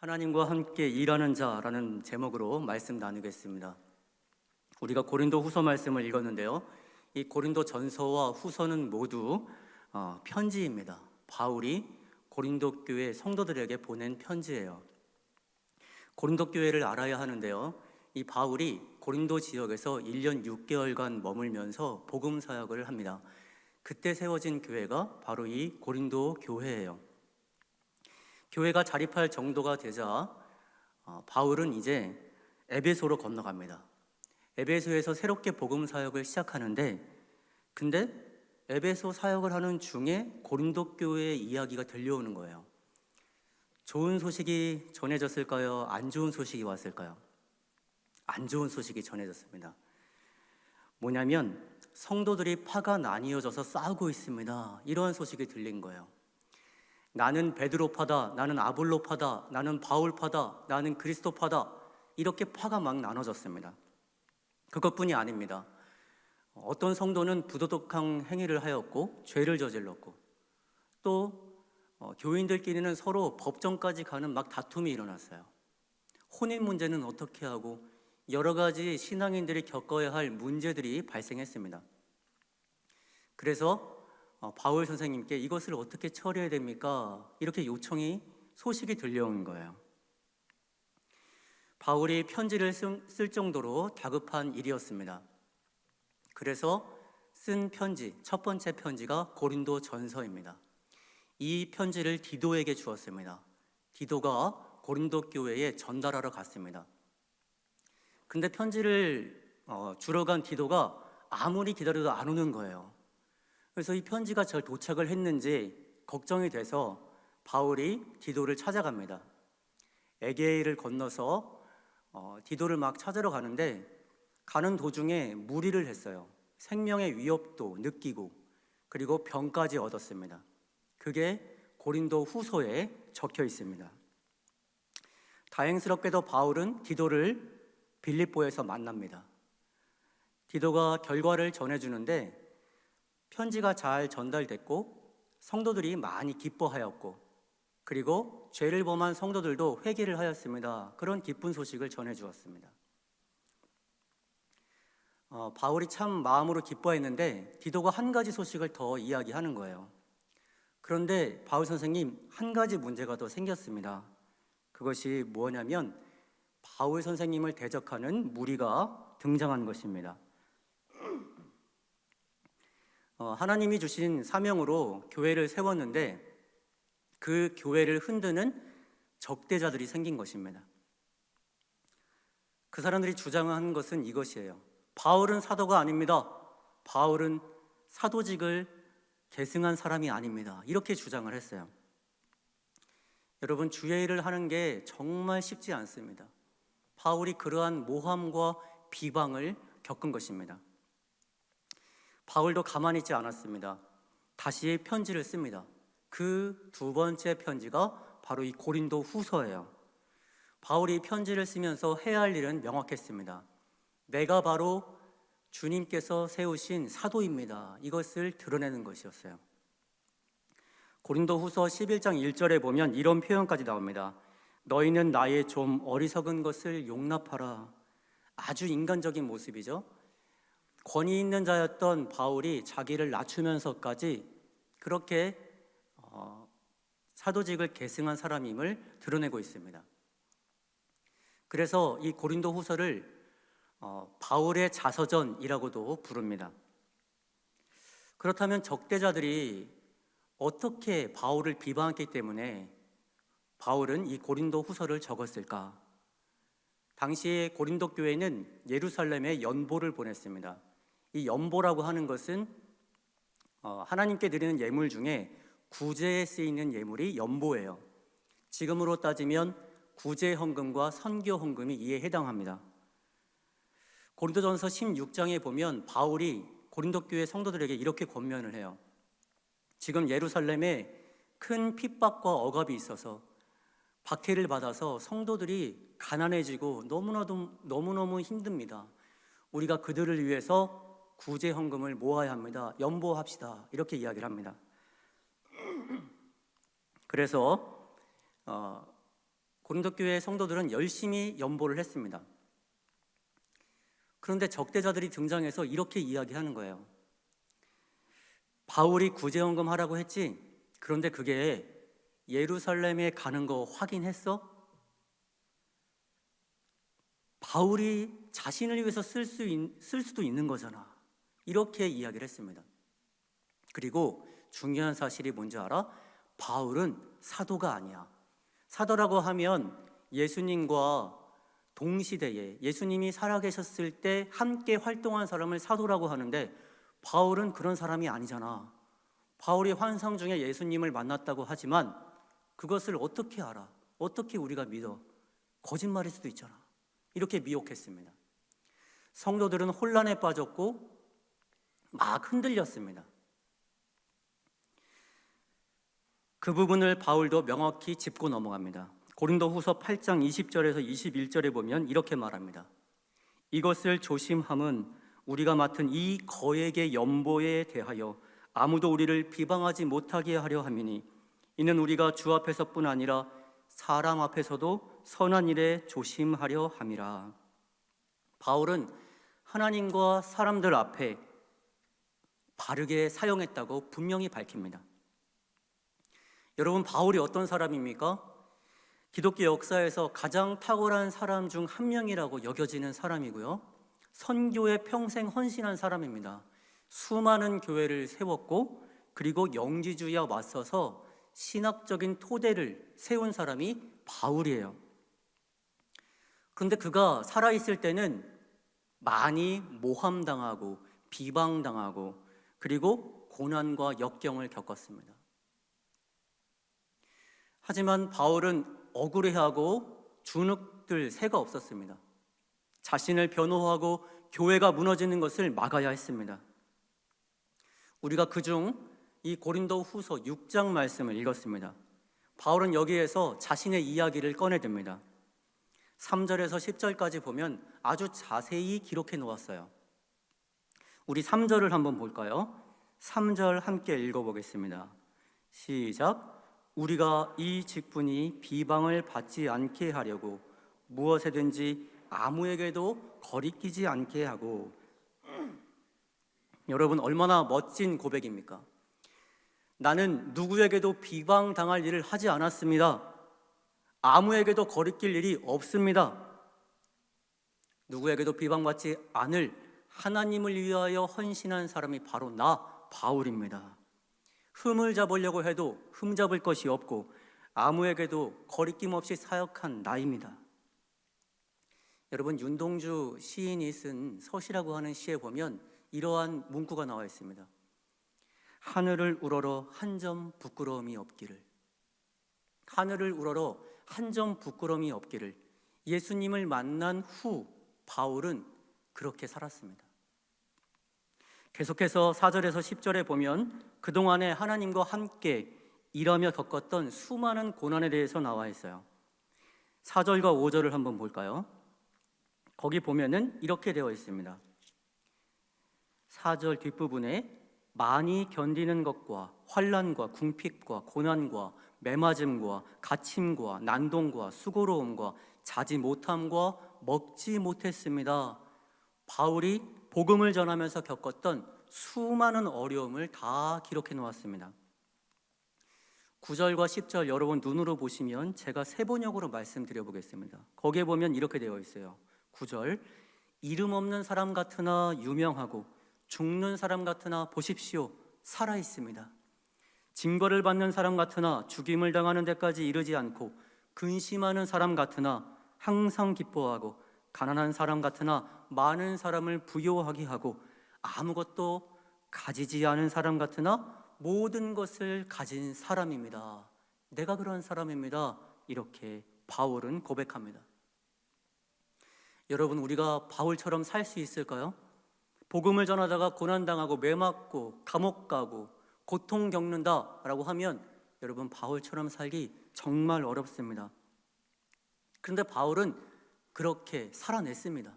하나님과 함께 일하는 자라는 제목으로 말씀 나누겠습니다. 우리가 고린도 후서 말씀을 읽었는데요. 이 고린도 전서와 후서는 모두 편지입니다. 바울이 고린도 교회 성도들에게 보낸 편지예요. 고린도 교회를 알아야 하는데요. 이 바울이 고린도 지역에서 1년 6개월간 머물면서 복음 사역을 합니다. 그때 세워진 교회가 바로 이 고린도 교회예요. 교회가 자립할 정도가 되자 바울은 이제 에베소로 건너갑니다. 에베소에서 새롭게 복음 사역을 시작하는데, 근데 에베소 사역을 하는 중에 고린도 교회의 이야기가 들려오는 거예요. 좋은 소식이 전해졌을까요? 안 좋은 소식이 왔을까요? 안 좋은 소식이 전해졌습니다. 뭐냐면 성도들이 파가 나뉘어져서 싸우고 있습니다. 이러한 소식이 들린 거예요. 나는 베드로파다, 나는 아볼로파다, 나는 바울파다, 나는 그리스도파다, 이렇게 파가 막 나눠졌습니다. 그것뿐이 아닙니다. 어떤 성도는 부도덕한 행위를 하였고 죄를 저질렀고, 또 교인들끼리는 서로 법정까지 가는 막 다툼이 일어났어요. 혼인 문제는 어떻게 하고, 여러 가지 신앙인들이 겪어야 할 문제들이 발생했습니다. 그래서 바울 선생님께 이것을 어떻게 처리해야 됩니까? 이렇게 소식이 들려온 거예요. 바울이 편지를 쓸 정도로 다급한 일이었습니다. 그래서 쓴 편지, 첫 번째 편지가 고린도 전서입니다. 이 편지를 디도에게 주었습니다. 디도가 고린도 교회에 전달하러 갔습니다. 근데 편지를 주러 간 디도가 아무리 기다려도 안 오는 거예요. 그래서 이 편지가 잘 도착을 했는지 걱정이 돼서 바울이 디도를 찾아갑니다. 에게이를 건너서 디도를 막 찾으러 가는데, 가는 도중에 무리를 했어요. 생명의 위협도 느끼고, 그리고 병까지 얻었습니다. 그게 고린도 후서에 적혀 있습니다. 다행스럽게도 바울은 디도를 빌립보에서 만납니다. 디도가 결과를 전해주는데 편지가 잘 전달됐고 성도들이 많이 기뻐하였고, 그리고 죄를 범한 성도들도 회개를 하였습니다. 그런 기쁜 소식을 전해주었습니다. 바울이 참 마음으로 기뻐했는데 디도가 한 가지 소식을 더 이야기하는 거예요. 그런데 바울 선생님, 한 가지 문제가 더 생겼습니다. 그것이 뭐냐면 바울 선생님을 대적하는 무리가 등장한 것입니다. 하나님이 주신 사명으로 교회를 세웠는데 그 교회를 흔드는 적대자들이 생긴 것입니다. 그 사람들이 주장한 것은 이것이에요. 바울은 사도가 아닙니다. 바울은 사도직을 계승한 사람이 아닙니다. 이렇게 주장을 했어요. 여러분, 주의 일을 하는 게 정말 쉽지 않습니다. 바울이 그러한 모함과 비방을 겪은 것입니다. 바울도 가만히 있지 않았습니다. 다시 편지를 씁니다. 그 두 번째 편지가 바로 이 고린도 후서예요. 바울이 편지를 쓰면서 해야 할 일은 명확했습니다. 내가 바로 주님께서 세우신 사도입니다. 이것을 드러내는 것이었어요. 고린도 후서 11장 1절에 보면 이런 표현까지 나옵니다. 너희는 나의 좀 어리석은 것을 용납하라. 아주 인간적인 모습이죠. 권위 있는 자였던 바울이 자기를 낮추면서까지 그렇게 사도직을 계승한 사람임을 드러내고 있습니다. 그래서 이 고린도 후서를 바울의 자서전이라고도 부릅니다. 그렇다면 적대자들이 어떻게 바울을 비방했기 때문에 바울은 이 고린도 후서를 적었을까? 당시에 고린도 교회는 예루살렘에 연보를 보냈습니다. 이 연보라고 하는 것은 하나님께 드리는 예물 중에 구제에 쓰이는 예물이 연보예요. 지금으로 따지면 구제 헌금과 선교 헌금이 이에 해당합니다. 고린도전서 16장에 보면 바울이 고린도 교회 성도들에게 이렇게 권면을 해요. 지금 예루살렘에 큰 핍박과 억압이 있어서 박해를 받아서 성도들이 가난해지고 너무너무 힘듭니다. 우리가 그들을 위해서 구제 헌금을 모아야 합니다. 연보합시다. 이렇게 이야기를 합니다. 그래서 고린도 교회 성도들은 열심히 연보를 했습니다. 그런데 적대자들이 등장해서 이렇게 이야기하는 거예요. 바울이 구제헌금 하라고 했지? 그런데 그게 예루살렘에 가는 거 확인했어? 바울이 자신을 위해서 쓸 수도 있는 거잖아. 이렇게 이야기를 했습니다. 그리고 중요한 사실이 뭔지 알아? 바울은 사도가 아니야. 사도라고 하면 예수님과 동시대에 예수님이 살아계셨을 때 함께 활동한 사람을 사도라고 하는데 바울은 그런 사람이 아니잖아. 바울이 환상 중에 예수님을 만났다고 하지만 그것을 어떻게 알아? 어떻게 우리가 믿어? 거짓말일 수도 있잖아. 이렇게 미혹했습니다. 성도들은 혼란에 빠졌고 막 흔들렸습니다. 그 부분을 바울도 명확히 짚고 넘어갑니다. 고린도후서 8장 20절에서 21절에 보면 이렇게 말합니다. 이것을 조심함은 우리가 맡은 이 거액의 연보에 대하여 아무도 우리를 비방하지 못하게 하려 함이니 이는 우리가 주 앞에서뿐 아니라 사람 앞에서도 선한 일에 조심하려 함이라. 바울은 하나님과 사람들 앞에 바르게 사용했다고 분명히 밝힙니다. 여러분, 바울이 어떤 사람입니까? 기독교 역사에서 가장 탁월한 사람 중 한 명이라고 여겨지는 사람이고요. 선교에 평생 헌신한 사람입니다. 수많은 교회를 세웠고 그리고 영지주의와 맞서서 신학적인 토대를 세운 사람이 바울이에요. 그런데 그가 살아있을 때는 많이 모함당하고 비방당하고 그리고 고난과 역경을 겪었습니다. 하지만 바울은 억울해하고 주눅들 새가 없었습니다. 자신을 변호하고 교회가 무너지는 것을 막아야 했습니다. 우리가 그중 이 고린도 후서 6장 말씀을 읽었습니다. 바울은 여기에서 자신의 이야기를 꺼내듭니다. 3절에서 10절까지 보면 아주 자세히 기록해 놓았어요. 우리 3절을 한번 볼까요? 3절 함께 읽어보겠습니다. 시작. 우리가 이 직분이 비방을 받지 않게 하려고 무엇에든지 아무에게도 거리끼지 않게 하고. 여러분, 얼마나 멋진 고백입니까? 나는 누구에게도 비방당할 일을 하지 않았습니다. 아무에게도 거리낄 일이 없습니다. 누구에게도 비방받지 않을 하나님을 위하여 헌신한 사람이 바로 나 바울입니다. 흠을 잡으려고 해도 흠 잡을 것이 없고 아무에게도 거리낌 없이 사역한 나입니다. 여러분, 윤동주 시인이 쓴 서시라고 하는 시에 보면 이러한 문구가 나와 있습니다. 하늘을 우러러 한 점 부끄러움이 없기를. 하늘을 우러러 한 점 부끄러움이 없기를. 예수님을 만난 후 바울은 그렇게 살았습니다. 계속해서 4절에서 10절에 보면 그동안에 하나님과 함께 일하며 겪었던 수많은 고난에 대해서 나와 있어요. 4절과 5절을 한번 볼까요? 거기 보면은 이렇게 되어 있습니다. 4절 뒷부분에 많이 견디는 것과 환난과 궁핍과 고난과 매맞음과 갇힘과 난동과 수고로움과 자지 못함과 먹지 못했습니다. 바울이 복음을 전하면서 겪었던 수많은 어려움을 다 기록해 놓았습니다. 9절과 10절 여러분 눈으로 보시면 제가 세번역으로 말씀드려 보겠습니다. 거기에 보면 이렇게 되어 있어요. 9절, 이름 없는 사람 같으나 유명하고 죽는 사람 같으나 보십시오, 살아 있습니다. 징벌을 받는 사람 같으나 죽임을 당하는 데까지 이르지 않고 근심하는 사람 같으나 항상 기뻐하고 가난한 사람 같으나 많은 사람을 부요하게 하고 아무것도 가지지 않은 사람 같으나 모든 것을 가진 사람입니다. 내가 그런 사람입니다. 이렇게 바울은 고백합니다. 여러분, 우리가 바울처럼 살 수 있을까요? 복음을 전하다가 고난당하고 매맞고 감옥 가고 고통 겪는다라고 하면 여러분, 바울처럼 살기 정말 어렵습니다. 그런데 바울은 그렇게 살아냈습니다.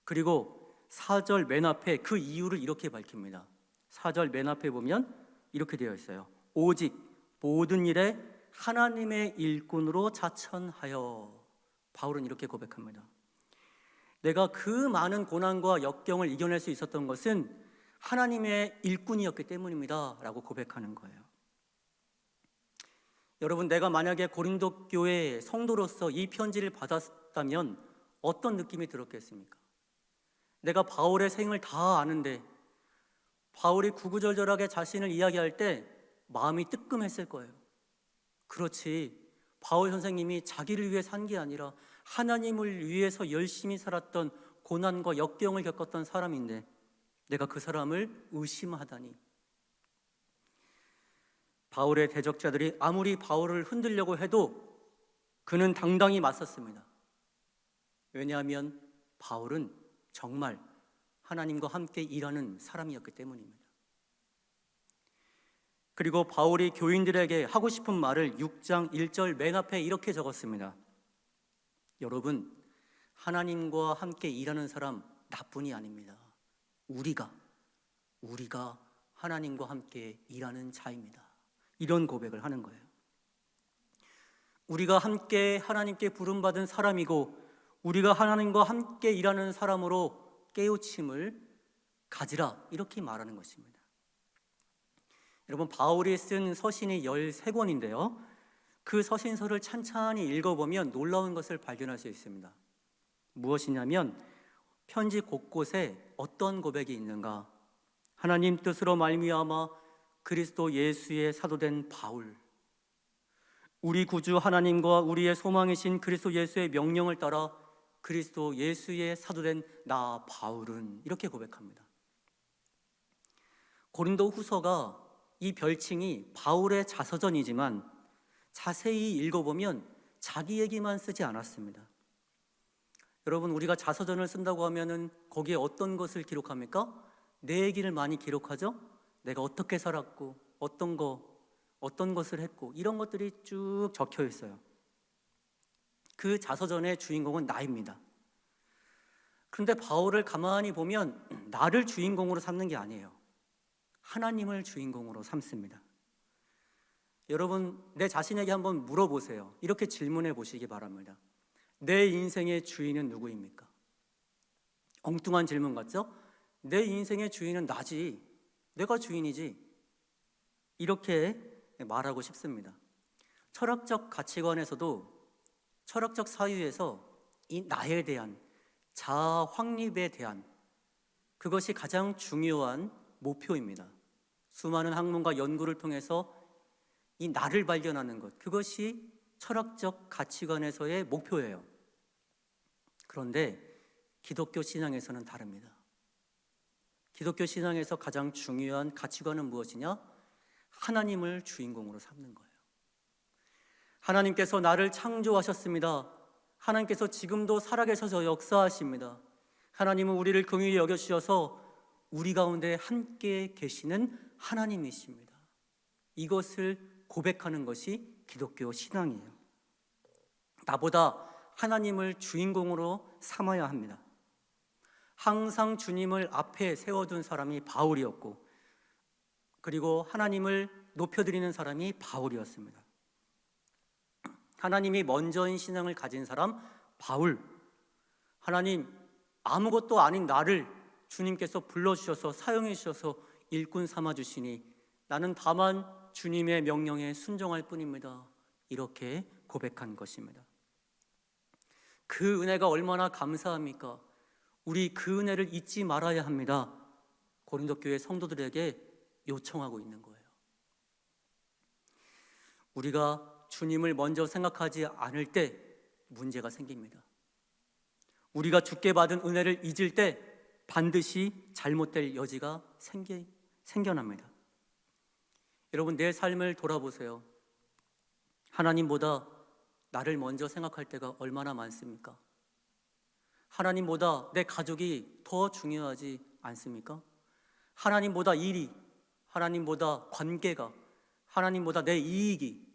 그리고 4절 맨 앞에 그 이유를 이렇게 밝힙니다. 4절 맨 앞에 보면 이렇게 되어 있어요. 오직 모든 일에 하나님의 일꾼으로 자천하여. 바울은 이렇게 고백합니다. 내가 그 많은 고난과 역경을 이겨낼 수 있었던 것은 하나님의 일꾼이었기 때문입니다 라고 고백하는 거예요. 여러분, 내가 만약에 고린도 교회 성도로서 이 편지를 받았다면 어떤 느낌이 들었겠습니까? 내가 바울의 생을 다 아는데 바울이 구구절절하게 자신을 이야기할 때 마음이 뜨끔했을 거예요. 그렇지, 바울 선생님이 자기를 위해 산 게 아니라 하나님을 위해서 열심히 살았던, 고난과 역경을 겪었던 사람인데 내가 그 사람을 의심하다니. 바울의 대적자들이 아무리 바울을 흔들려고 해도 그는 당당히 맞섰습니다. 왜냐하면 바울은 정말 하나님과 함께 일하는 사람이었기 때문입니다. 그리고 바울이 교인들에게 하고 싶은 말을 6장 1절 맨 앞에 이렇게 적었습니다. 여러분, 하나님과 함께 일하는 사람 나뿐이 아닙니다. 우리가 하나님과 함께 일하는 자입니다. 이런 고백을 하는 거예요. 우리가 함께 하나님께 부름받은 사람이고 우리가 하나님과 함께 일하는 사람으로 깨우침을 가지라, 이렇게 말하는 것입니다. 여러분, 바울이 쓴 서신이 13권인데요 그 서신서를 찬찬히 읽어보면 놀라운 것을 발견할 수 있습니다. 무엇이냐면 편지 곳곳에 어떤 고백이 있는가? 하나님 뜻으로 말미암아 그리스도 예수의 사도된 바울, 우리 구주 하나님과 우리의 소망이신 그리스도 예수의 명령을 따라 그리스도 예수의 사도된 나 바울은, 이렇게 고백합니다. 고린도 후서가 이 별칭이 바울의 자서전이지만 자세히 읽어보면 자기 얘기만 쓰지 않았습니다. 여러분, 우리가 자서전을 쓴다고 하면은 거기에 어떤 것을 기록합니까? 내 얘기를 많이 기록하죠? 내가 어떻게 살았고 어떤 것을 했고 이런 것들이 쭉 적혀 있어요. 그 자서전의 주인공은 나입니다. 그런데 바울을 가만히 보면 나를 주인공으로 삼는 게 아니에요. 하나님을 주인공으로 삼습니다. 여러분, 내 자신에게 한번 물어보세요. 이렇게 질문해 보시기 바랍니다. 내 인생의 주인은 누구입니까? 엉뚱한 질문 같죠? 내 인생의 주인은 나지. 내가 주인이지. 이렇게 말하고 싶습니다. 철학적 가치관에서도, 철학적 사유에서 이 나에 대한, 자아 확립에 대한, 그것이 가장 중요한 목표입니다. 수많은 학문과 연구를 통해서 이 나를 발견하는 것, 그것이 철학적 가치관에서의 목표예요. 그런데 기독교 신앙에서는 다릅니다. 기독교 신앙에서 가장 중요한 가치관은 무엇이냐? 하나님을 주인공으로 삼는 거예요. 하나님께서 나를 창조하셨습니다. 하나님께서 지금도 살아계셔서 역사하십니다. 하나님은 우리를 긍휼히 여겨주셔서 우리 가운데 함께 계시는 하나님이십니다. 이것을 고백하는 것이 기독교 신앙이에요. 나보다 하나님을 주인공으로 삼아야 합니다. 항상 주님을 앞에 세워둔 사람이 바울이었고, 그리고 하나님을 높여드리는 사람이 바울이었습니다. 하나님이 먼저인 신앙을 가진 사람 바울. 하나님, 아무것도 아닌 나를 주님께서 불러주셔서 사용해 주셔서 일꾼 삼아 주시니 나는 다만 주님의 명령에 순종할 뿐입니다. 이렇게 고백한 것입니다. 그 은혜가 얼마나 감사합니까? 우리 그 은혜를 잊지 말아야 합니다. 고린도 교회 성도들에게 요청하고 있는 거예요. 우리가 주님을 먼저 생각하지 않을 때 문제가 생깁니다. 우리가 주께 받은 은혜를 잊을 때 반드시 잘못될 여지가 생겨납니다. 여러분, 내 삶을 돌아보세요. 하나님보다 나를 먼저 생각할 때가 얼마나 많습니까? 하나님보다 내 가족이 더 중요하지 않습니까? 하나님보다 일이, 하나님보다 관계가, 하나님보다 내 이익이,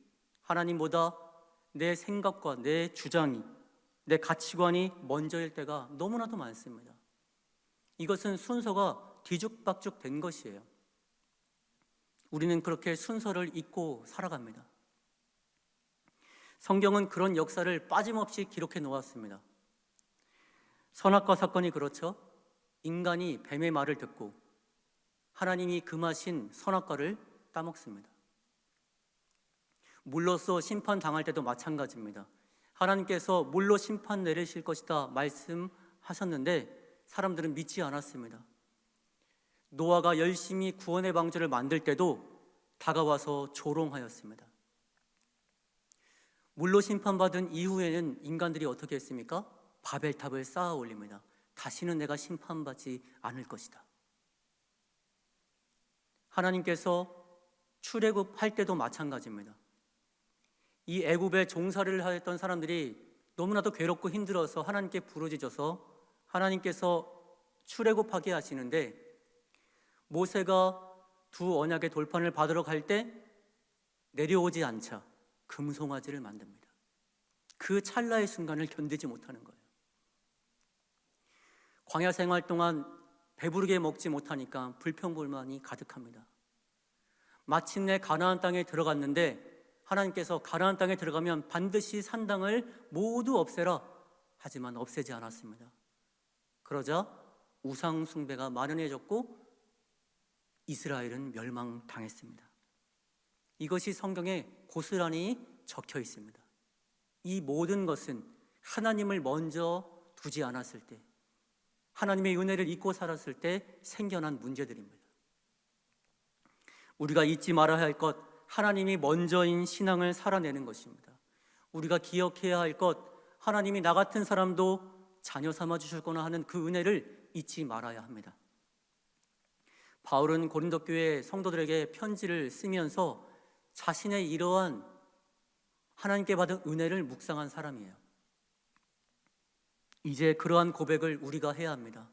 하나님보다 내 생각과 내 주장이, 내 가치관이 먼저일 때가 너무나도 많습니다. 이것은 순서가 뒤죽박죽 된 것이에요. 우리는 그렇게 순서를 잊고 살아갑니다. 성경은 그런 역사를 빠짐없이 기록해 놓았습니다. 선악과 사건이 그렇죠. 인간이 뱀의 말을 듣고 하나님이 금하신 선악과를 따먹습니다. 물로써 심판당할 때도 마찬가지입니다. 하나님께서 물로 심판 내리실 것이다 말씀하셨는데 사람들은 믿지 않았습니다. 노아가 열심히 구원의 방주를 만들 때도 다가와서 조롱하였습니다. 물로 심판받은 이후에는 인간들이 어떻게 했습니까? 바벨탑을 쌓아 올립니다. 다시는 내가 심판받지 않을 것이다. 하나님께서 출애굽할 때도 마찬가지입니다. 이 애굽에 종살이를 하였던 사람들이 너무나도 괴롭고 힘들어서 하나님께 부르짖어서 하나님께서 출애굽하게 하시는데 모세가 두 언약의 돌판을 받으러 갈 때 내려오지 않자 금송아지를 만듭니다. 그 찰나의 순간을 견디지 못하는 거예요. 광야 생활 동안 배부르게 먹지 못하니까 불평불만이 가득합니다. 마침내 가나안 땅에 들어갔는데 하나님께서 가나안 땅에 들어가면 반드시 산당을 모두 없애라 하지만 없애지 않았습니다. 그러자 우상 숭배가 만연해졌고 이스라엘은 멸망당했습니다. 이것이 성경에 고스란히 적혀 있습니다. 이 모든 것은 하나님을 먼저 두지 않았을 때, 하나님의 은혜를 잊고 살았을 때 생겨난 문제들입니다. 우리가 잊지 말아야 할 것, 하나님이 먼저인 신앙을 살아내는 것입니다. 우리가 기억해야 할 것, 하나님이 나 같은 사람도 자녀 삼아 주실 거나 하는 그 은혜를 잊지 말아야 합니다. 바울은 고린도 교회 성도들에게 편지를 쓰면서 자신의 이러한 하나님께 받은 은혜를 묵상한 사람이에요. 이제 그러한 고백을 우리가 해야 합니다.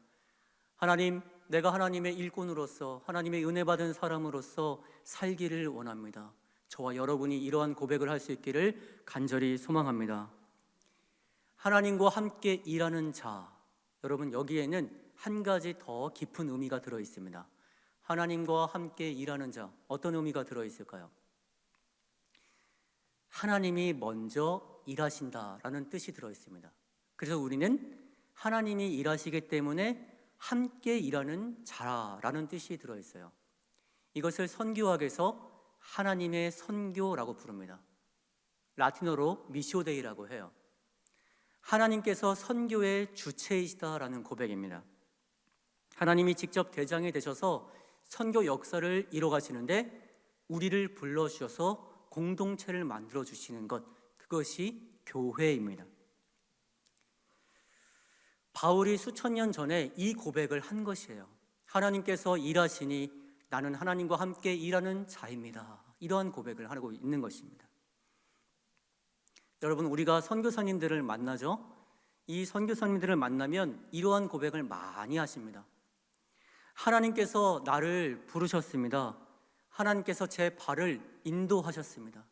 하나님, 내가 하나님의 일꾼으로서 하나님의 은혜 받은 사람으로서 살기를 원합니다. 저와 여러분이 이러한 고백을 할 수 있기를 간절히 소망합니다. 하나님과 함께 일하는 자, 여러분 여기에는 한 가지 더 깊은 의미가 들어 있습니다. 하나님과 함께 일하는 자, 어떤 의미가 들어 있을까요? 하나님이 먼저 일하신다라는 뜻이 들어 있습니다. 그래서 우리는 하나님이 일하시기 때문에 함께 일하는 자라는 뜻이 들어 있어요. 이것을 선교학에서 하나님의 선교라고 부릅니다. 라틴어로 미시오데이라고 해요. 하나님께서 선교의 주체이시다라는 고백입니다. 하나님이 직접 대장이 되셔서 선교 역사를 이뤄가시는데 우리를 불러주셔서 공동체를 만들어 주시는 것, 그것이 교회입니다. 바울이 수천 년 전에 이 고백을 한 것이에요. 하나님께서 일하시니 나는 하나님과 함께 일하는 자입니다. 이러한 고백을 하고 있는 것입니다. 여러분, 우리가 선교사님들을 만나죠? 이 선교사님들을 만나면 이러한 고백을 많이 하십니다. 하나님께서 나를 부르셨습니다. 하나님께서 제 발을 인도하셨습니다.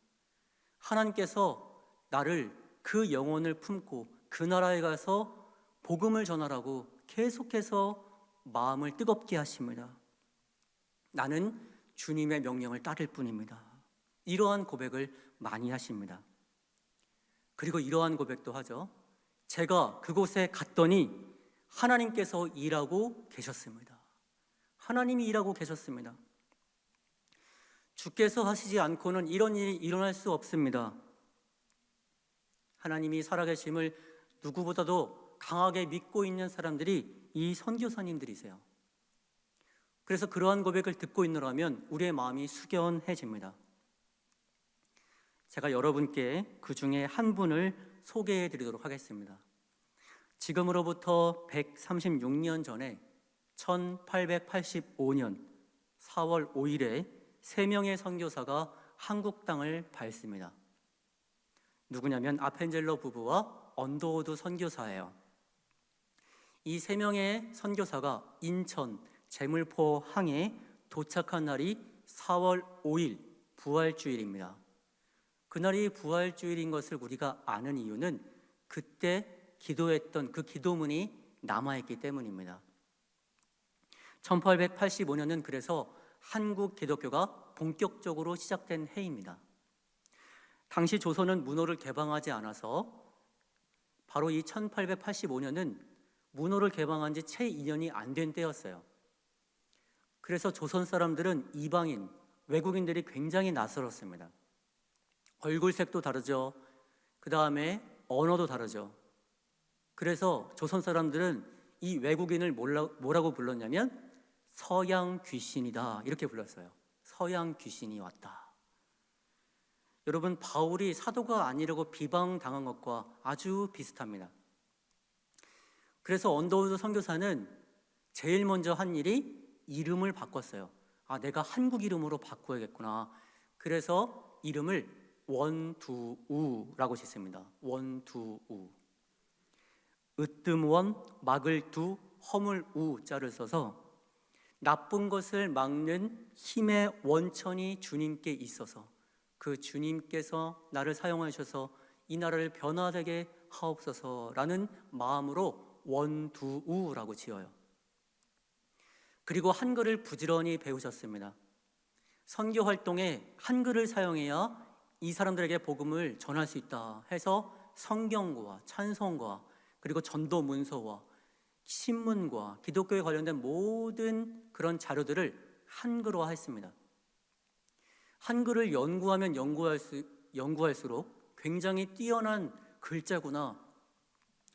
하나님께서 나를 그 영혼을 품고 그 나라에 가서 복음을 전하라고 계속해서 마음을 뜨겁게 하십니다. 나는 주님의 명령을 따를 뿐입니다. 이러한 고백을 많이 하십니다. 그리고 이러한 고백도 하죠. 제가 그곳에 갔더니 하나님께서 일하고 계셨습니다. 하나님이 일하고 계셨습니다. 주께서 하시지 않고는 이런 일이 일어날 수 없습니다. 하나님이 살아계심을 누구보다도 강하게 믿고 있는 사람들이 이 선교사님들이세요. 그래서 그러한 고백을 듣고 있노라면 우리의 마음이 숙연해집니다. 제가 여러분께 그 중에 한 분을 소개해 드리도록 하겠습니다. 지금으로부터 136년 전에 1885년 4월 5일에 3명의 선교사가 한국 땅을 밟습니다. 누구냐면 아펜젤러 부부와 언더우드 선교사예요. 이 3명의 선교사가 인천 제물포 항에 도착한 날이 4월 5일 부활주일입니다. 그날이 부활주일인 것을 우리가 아는 이유는 그때 기도했던 그 기도문이 남아있기 때문입니다. 1885년은 그래서 한국 기독교가 본격적으로 시작된 해입니다. 당시 조선은 문호를 개방하지 않아서 바로 이 1885년은 문호를 개방한 지 채 2년이 안 된 때였어요. 그래서 조선 사람들은 이방인, 외국인들이 굉장히 낯설었습니다. 얼굴색도 다르죠. 그 다음에 언어도 다르죠. 그래서 조선 사람들은 이 외국인을 뭐라고 불렀냐면 서양 귀신이다 이렇게 불렀어요. 서양 귀신이 왔다. 여러분, 바울이 사도가 아니라고 비방당한 것과 아주 비슷합니다. 그래서 언더우드 선교사는 제일 먼저 한 일이 이름을 바꿨어요. 내가 한국 이름으로 바꿔야겠구나. 그래서 이름을 원두우라고 짓습니다. 원두우. 으뜸원, 막을 두, 허물 우 자를 써서 나쁜 것을 막는 힘의 원천이 주님께 있어서 그 주님께서 나를 사용하셔서 이 나라를 변화되게 하옵소서라는 마음으로 원두우라고 지어요. 그리고 한글을 부지런히 배우셨습니다. 선교 활동에 한글을 사용해야 이 사람들에게 복음을 전할 수 있다 해서 성경과 찬송과 그리고 전도 문서와 신문과 기독교에 관련된 모든 그런 자료들을 한글화 했습니다. 한글을 연구하면 연구할수록 굉장히 뛰어난 글자구나.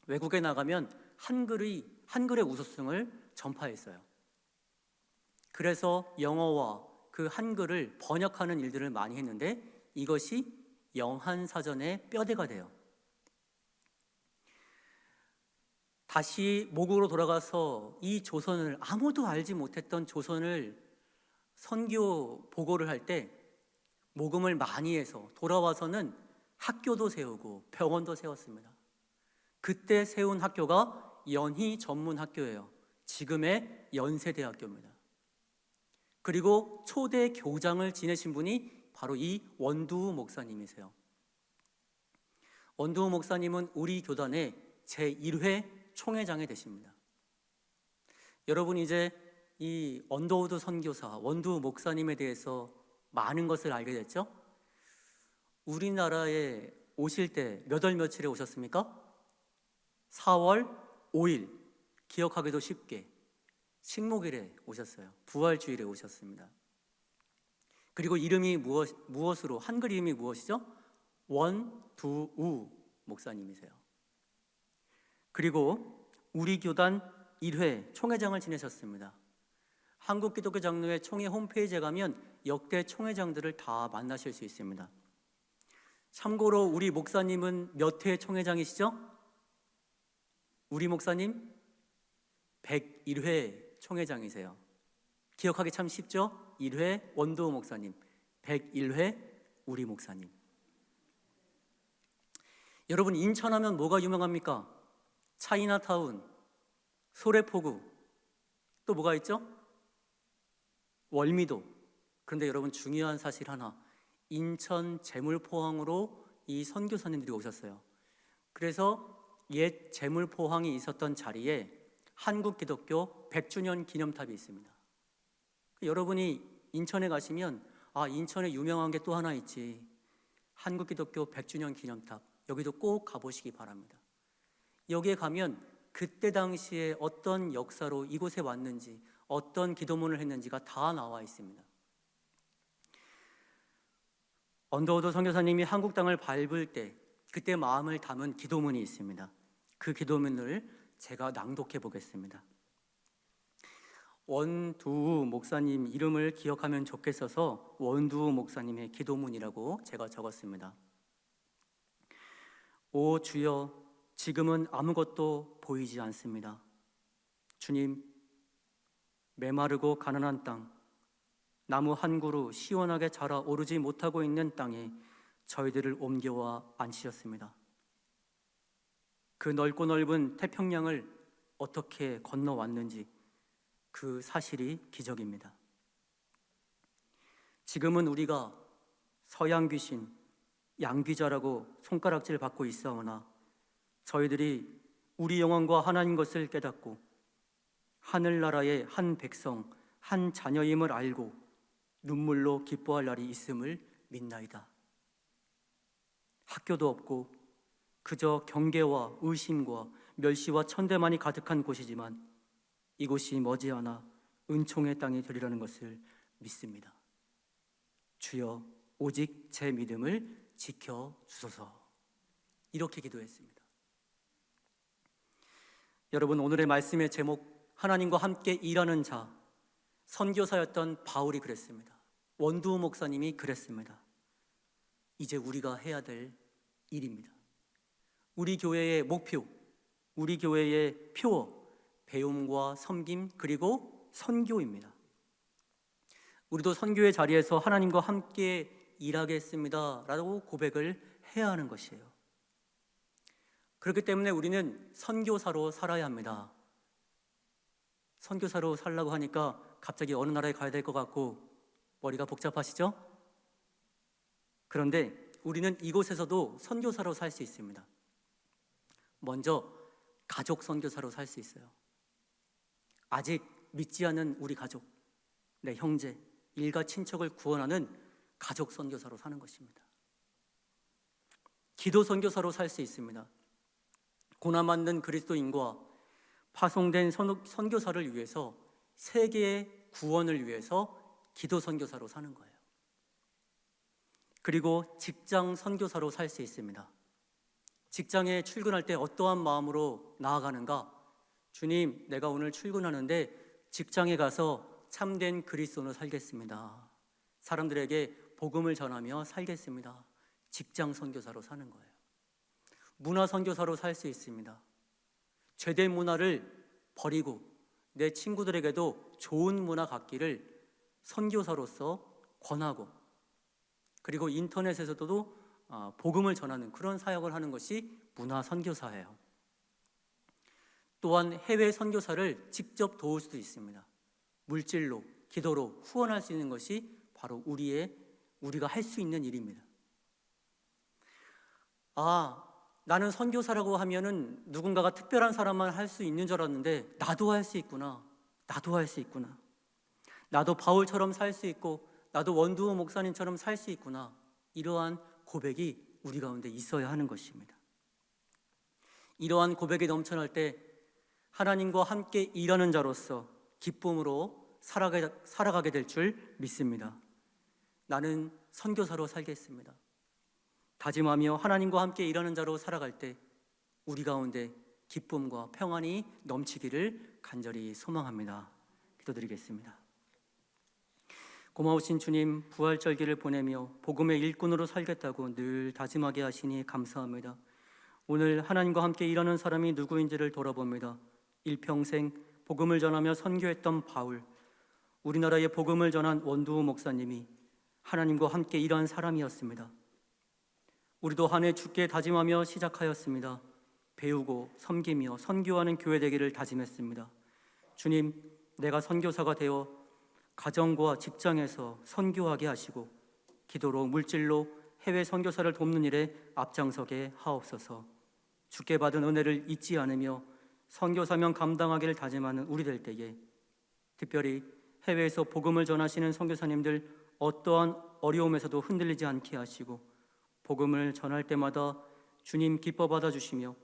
외국에 나가면 한글의 우수성을 전파했어요. 그래서 영어와 그 한글을 번역하는 일들을 많이 했는데 이것이 영한사전의 뼈대가 돼요. 다시 모국으로 돌아가서 이 조선을, 아무도 알지 못했던 조선을 선교 보고를 할 때 모금을 많이 해서 돌아와서는 학교도 세우고 병원도 세웠습니다. 그때 세운 학교가 연희 전문학교예요. 지금의 연세대학교입니다. 그리고 초대 교장을 지내신 분이 바로 이 원두우 목사님이세요. 원두우 목사님은 우리 교단의 제1회 총회장이 되십니다. 여러분, 이제 이 언더우드 선교사 원두우 목사님에 대해서 많은 것을 알게 됐죠? 우리나라에 오실 때 몇 월 며칠에 오셨습니까? 4월 5일, 기억하기도 쉽게 식목일에 오셨어요. 부활주일에 오셨습니다. 그리고 이름이 무엇으로, 한글 이름이 무엇이죠? 원두우 목사님이세요. 그리고 우리 교단 1회 총회장을 지내셨습니다. 한국기독교장로회 총회 홈페이지에 가면 역대 총회장들을 다 만나실 수 있습니다. 참고로 우리 목사님은 몇 회 총회장이시죠? 우리 목사님 101회 총회장이세요. 기억하기 참 쉽죠? 1회 원두우 목사님, 101회 우리 목사님. 여러분, 인천하면 뭐가 유명합니까? 차이나타운, 소래포구, 또 뭐가 있죠? 월미도. 그런데 여러분, 중요한 사실 하나, 인천 제물포항으로 이 선교사님들이 오셨어요. 그래서 옛 제물포항이 있었던 자리에 한국기독교 100주년 기념탑이 있습니다. 여러분이 인천에 가시면 인천에 유명한 게 또 하나 있지, 한국기독교 100주년 기념탑, 여기도 꼭 가보시기 바랍니다. 여기에 가면 그때 당시에 어떤 역사로 이곳에 왔는지, 어떤 기도문을 했는지가 다 나와 있습니다. 언더우드 선교사님이 한국 땅을 밟을 때 그때 마음을 담은 기도문이 있습니다. 그 기도문을 제가 낭독해 보겠습니다. 원두우 목사님 이름을 기억하면 좋겠어서 원두우 목사님의 기도문이라고 제가 적었습니다. 오 주여, 지금은 아무것도 보이지 않습니다. 주님, 메마르고 가난한 땅, 나무 한 그루 시원하게 자라 오르지 못하고 있는 땅에 저희들을 옮겨와 앉히셨습니다. 그 넓고 넓은 태평양을 어떻게 건너왔는지 그 사실이 기적입니다. 지금은 우리가 서양 귀신, 양귀자라고 손가락질 받고 있사오나 저희들이 우리 영혼과 하나님 것을 깨닫고 하늘나라의 한 백성, 한 자녀임을 알고 눈물로 기뻐할 날이 있음을 믿나이다. 학교도 없고 그저 경계와 의심과 멸시와 천대만이 가득한 곳이지만 이곳이 머지않아 은총의 땅이 되리라는 것을 믿습니다. 주여, 오직 제 믿음을 지켜주소서. 이렇게 기도했습니다. 여러분, 오늘의 말씀의 제목, 하나님과 함께 일하는 자. 선교사였던 바울이 그랬습니다. 원두우 목사님이 그랬습니다. 이제 우리가 해야 될 일입니다. 우리 교회의 목표, 우리 교회의 표어, 배움과 섬김 그리고 선교입니다. 우리도 선교의 자리에서 하나님과 함께 일하겠습니다 라고 고백을 해야 하는 것이에요. 그렇기 때문에 우리는 선교사로 살아야 합니다. 선교사로 살라고 하니까 갑자기 어느 나라에 가야 될 것 같고 머리가 복잡하시죠? 그런데 우리는 이곳에서도 선교사로 살 수 있습니다. 먼저 가족 선교사로 살 수 있어요. 아직 믿지 않는 우리 가족, 내 형제, 일가 친척을 구원하는 가족 선교사로 사는 것입니다. 기도 선교사로 살 수 있습니다. 고난받는 그리스도인과 파송된 선교사를 위해서 세계의 구원을 위해서 기도 선교사로 사는 거예요. 그리고 직장 선교사로 살 수 있습니다. 직장에 출근할 때 어떠한 마음으로 나아가는가? 주님, 내가 오늘 출근하는데 직장에 가서 참된 그리스도인으로 살겠습니다. 사람들에게 복음을 전하며 살겠습니다. 직장 선교사로 사는 거예요. 문화 선교사로 살 수 있습니다. 죄된 문화를 버리고 내 친구들에게도 좋은 문화 갖기를 선교사로서 권하고, 그리고 인터넷에서도 복음을 전하는 그런 사역을 하는 것이 문화 선교사예요. 또한 해외 선교사를 직접 도울 수도 있습니다. 물질로, 기도로 후원할 수 있는 것이 바로 우리가 할 수 있는 일입니다. 나는 선교사라고 하면은 누군가가 특별한 사람만 할 수 있는 줄 알았는데 나도 할 수 있구나. 나도 할 수 있구나. 나도 바울처럼 살 수 있고 나도 원두우 목사님처럼 살 수 있구나. 이러한 고백이 우리 가운데 있어야 하는 것입니다. 이러한 고백이 넘쳐날 때 하나님과 함께 일하는 자로서 기쁨으로 살아가게 될 줄 믿습니다. 나는 선교사로 살겠습니다. 다짐하며 하나님과 함께 일하는 자로 살아갈 때 우리 가운데 기쁨과 평안이 넘치기를 간절히 소망합니다. 기도드리겠습니다. 고마우신 주님, 부활절기를 보내며 복음의 일꾼으로 살겠다고 늘 다짐하게 하시니 감사합니다. 오늘 하나님과 함께 일하는 사람이 누구인지를 돌아봅니다. 일평생 복음을 전하며 선교했던 바울, 우리나라에 복음을 전한 원두우 목사님이 하나님과 함께 일한 사람이었습니다. 우리도 한 해 주께 다짐하며 시작하였습니다. 배우고 섬기며 선교하는 교회 되기를 다짐했습니다. 주님, 내가 선교사가 되어 가정과 직장에서 선교하게 하시고 기도로 물질로 해외 선교사를 돕는 일에 앞장서게 하옵소서. 주께 받은 은혜를 잊지 않으며 선교 사명 감당하기를 다짐하는 우리 될 때에 특별히 해외에서 복음을 전하시는 선교사님들 어떠한 어려움에서도 흔들리지 않게 하시고 복음을 전할 때마다 주님 기뻐 받아주시며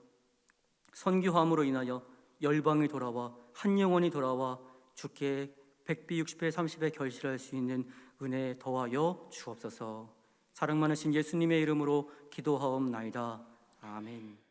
선교함으로 인하여 열방이 돌아와 한 영혼이 돌아와 주께 100배 60배 30배 결실할 수 있는 은혜 더하여 주옵소서. 사랑 많으신 예수님의 이름으로 기도하옵나이다. 아멘.